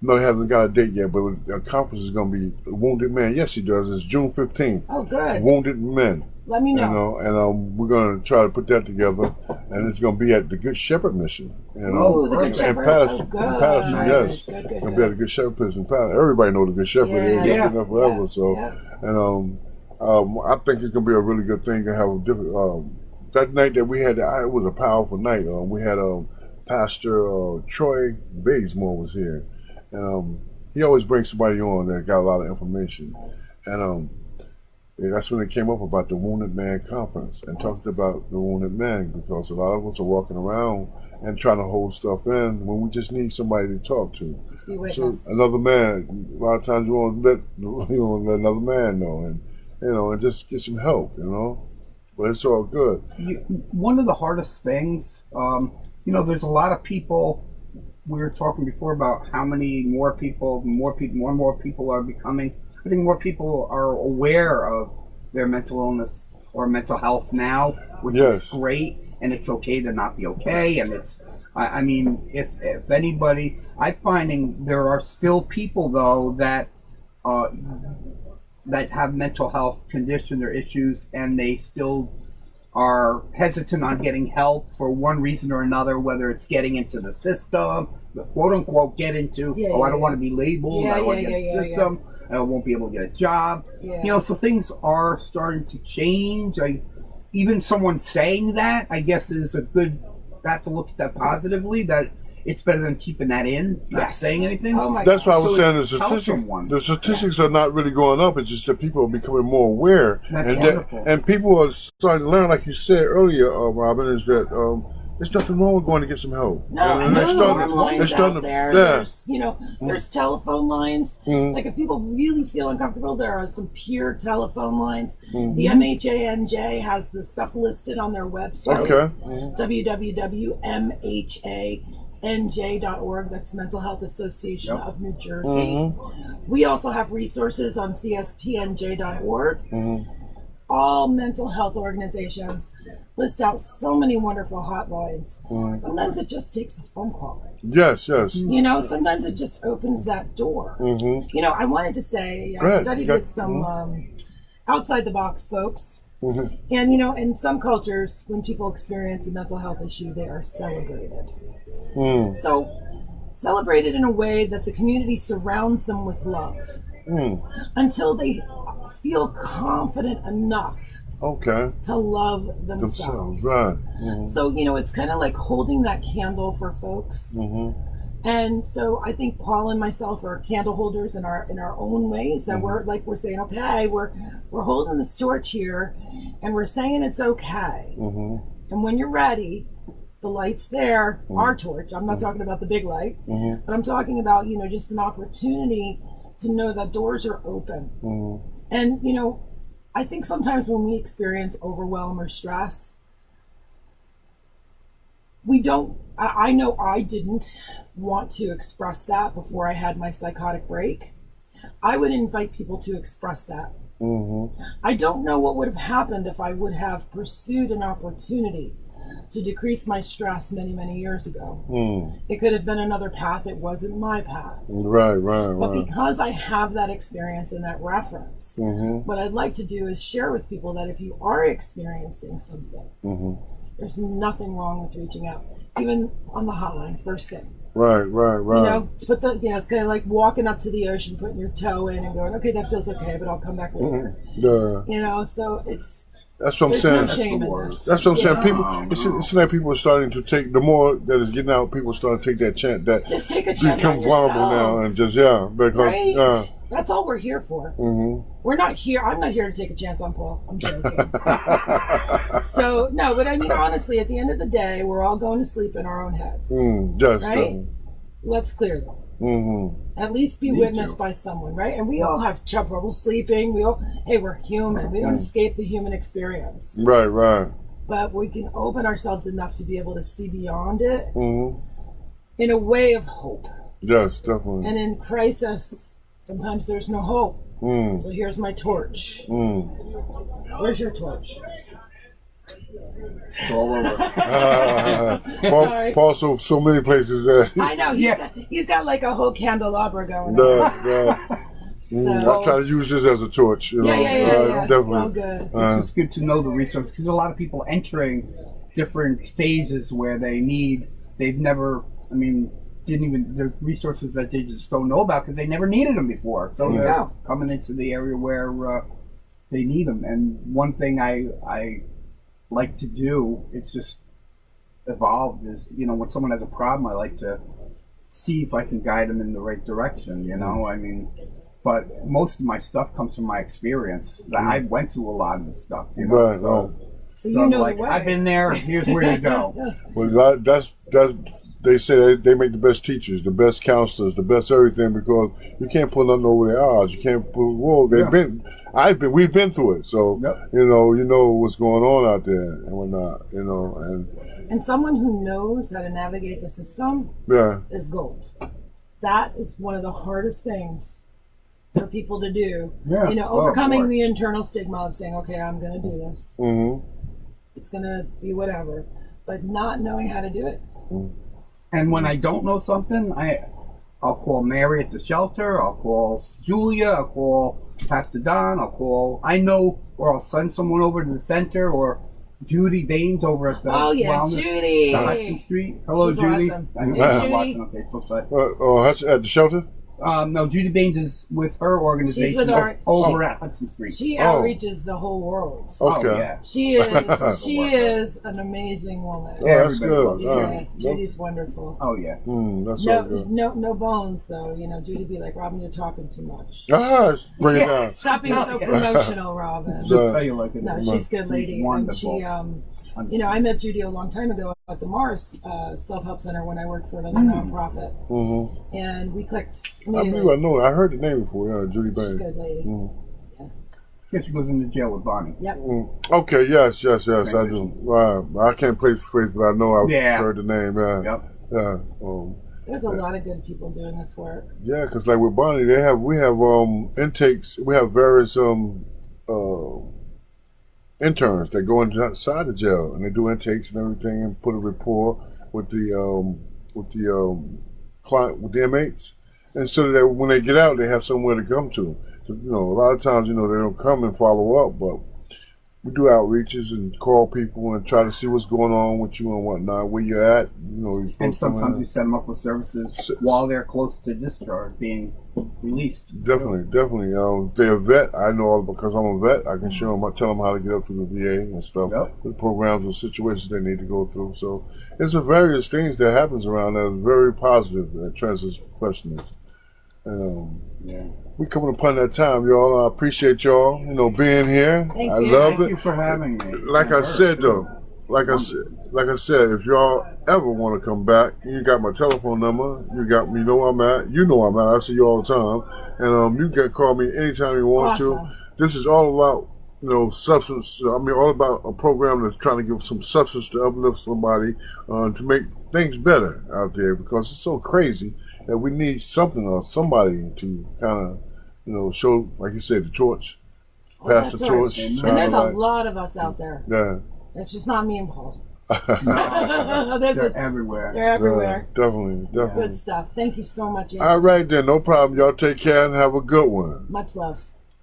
No, he hasn't got a date yet, but a conference is going to be Wounded Men. Yes, he does. It's June 15th. Oh, good. Wounded Men. Let me know. And we're going to try to put that together, and it's going to be at the Good Shepherd Mission. Oh, the Good Shepherd. In Patterson, yes. Good. It's going to be at the Good Shepherd Mission in Patterson. Everybody knows the Good Shepherd. It's been there forever. So, and I think it's going to be a really good thing to have a different. That night that we had, it was a powerful night. We had Pastor Troy Bazemore was here. And he always brings somebody on that got a lot of information. And that's when it came up about the Wounded Man Conference and talked about the Wounded Man because a lot of us are walking around and trying to hold stuff in when we just need somebody to talk to. Just be witness. So another man, a lot of times you want to let another man know and just get some help, But it's all good. One of the hardest things, there's a lot of people. We were talking before about how many more and more people are becoming. I think more people are aware of their mental illness or mental health now, which is great, and it's okay to not be okay. And if anybody, I'm finding there are still people though that have mental health condition or issues, and they still are hesitant on getting help for one reason or another, whether it's getting into the system, the quote unquote get into, I don't want to be labeled, I don't want to get a system, I won't be able to get a job. So things are starting to change. Even someone saying that, I guess, is a good, have to look at that positively, that it's better than keeping that in, not saying anything. That's why I was saying the statistics are not really going up. It's just that people are becoming more aware, and people are starting to learn, like you said earlier, Robin, is that there's nothing wrong with going to get some help. No, and there's lines out there. There's telephone lines. Like if people really feel uncomfortable, there are some peer telephone lines. The MHANJ has the stuff listed on their website. Okay. www.mhanj.org. That's Mental Health Association of New Jersey. We also have resources on CSPNJ.org. All mental health organizations list out so many wonderful hotlines. Sometimes it just takes a phone call. Yes. Sometimes it just opens that door. I wanted to say, I studied with some outside the box folks. And, in some cultures, when people experience a mental health issue, they are celebrated. So, celebrated in a way that the community surrounds them with love until they feel confident enough to love themselves. Right. So, it's kind of like holding that candle for folks And so I think Paul and myself are candle holders in our own ways, that we're saying, okay, we're holding this torch here, and we're saying it's okay. And when you're ready, the light's there, our torch. I'm not talking about the big light, but I'm talking about, just an opportunity to know that doors are open. And, I think sometimes when we experience overwhelm or stress, I know I didn't want to express that before I had my psychotic break. I would invite people to express that. I don't know what would have happened if I would have pursued an opportunity to decrease my stress many, many years ago. It could have been another path. It wasn't my path. Right. But because I have that experience and that reference, what I'd like to do is share with people that if you are experiencing something, there's nothing wrong with reaching out, even on the hotline, first thing. Right. It's kind of like walking up to the ocean, putting your toe in and going, okay, that feels okay, but I'll come back later. So that's what I'm saying. No shame in this. That's what I'm saying. People, it's like people are starting to take, the more that is getting out, people start to take that chance, that just take a chance become on vulnerable now, and just because right? That's all we're here for. We're not here. I'm not here to take a chance on Paul. I'm joking. So no, but I mean, honestly, at the end of the day, we're all going to sleep in our own heads. Right? Let's clear them. At least be witnessed by someone, right? And we all have trouble sleeping. We're human. We don't escape the human experience. Right. But we can open ourselves enough to be able to see beyond it in a way of hope. Yes, definitely. And in crisis, sometimes there's no hope. So here's my torch. Where's your torch? It's all over. Paul's so many places. I know. He's got like a whole candelabra going on. I try to use this as a torch. Yeah. Definitely. So good. It's good to know the resource, because a lot of people entering different phases where they've never, there's resources that they just don't know about because they never needed them before. So they're coming into the area where they need them. And one thing I like to do, it's just evolved, is, when someone has a problem, I like to see if I can guide them in the right direction, but most of my stuff comes from my experience. I went through a lot of this stuff, So you know like, the way. I've been there, here's where you go. Well, that's they say they make the best teachers, the best counselors, the best everything, because you can't put nothing over their odds. You can't put, we've been through it, so you know what's going on out there and whatnot, and someone who knows how to navigate the system is gold. That is one of the hardest things for people to do. Overcoming the internal stigma of saying, okay, I'm going to do this. It's going to be whatever, but not knowing how to do it. And when I don't know something, I'll call Mary at the shelter, I'll call Julia, I'll call Pastor Don, or I'll send someone over to the center, or Judy Baines over at the Wellness, Judy! The Hudson Street. Hello, She's Judy. awesome. I know Hey, she's Judy. watching on Facebook, but at the shelter. no, Judy Baines is with her organization. She's with over at Hudson Street. She outreaches the whole world. Okay. Oh, yeah. She is an amazing woman. That's good. Judy's wonderful. Oh yeah. That's so good. No bones though. Judy be like, Robin, you're talking too much. Bring it down. Stop being so promotional, Robin. She'll tell you like it. No, she's a good lady, and she I met Judy a long time ago at the Mars Self-Help Center when I worked for another nonprofit, and we clicked I immediately. believe I know it. I heard the name before. Judy Baines. She's a good lady. Yeah, she goes into jail with Bonnie. Yep. Okay. Yes. I do. I can't place the face, but I know I heard the name. There's a lot of good people doing this work. Yeah, because like with Bonnie, we have intakes. We have various interns that go inside the jail, and they do intakes and everything, and put a rapport with the client, with the inmates, and so that when they get out, they have somewhere to come to. So, a lot of times, they don't come and follow up, but we do outreaches and call people and try to see what's going on with you and whatnot, where you're at. You know, you're supposed And sometimes to, you set them up with services while they're close to discharge, being released. Definitely. If they're a vet, I know all because I'm a vet. I can show them, I tell them how to get up to the VA and stuff, the programs and situations they need to go through. So there's a various things that happens around that is very positive that transits professionals. And we're coming upon that time, y'all. I appreciate y'all, being here. Thank I you. love Thank it. you for having me. Like I said, though, like I said, if y'all ever want to come back, you got my telephone number. You got me. You know where I'm at. You know where I'm at. I see you all the time, and you can call me anytime you want to. This is all about substance. I mean, all about a program that's trying to give some substance to uplift somebody to make things better out there, because it's so crazy that we need something or somebody to kind of show, like you said, the torch, pass the torch. And there's a lot of us out there. Yeah. It's just not me and Paul. They're everywhere. They're everywhere. Definitely. It's good stuff. Thank you so much, Anthony. All right then, no problem. Y'all take care and have a good one. Much love.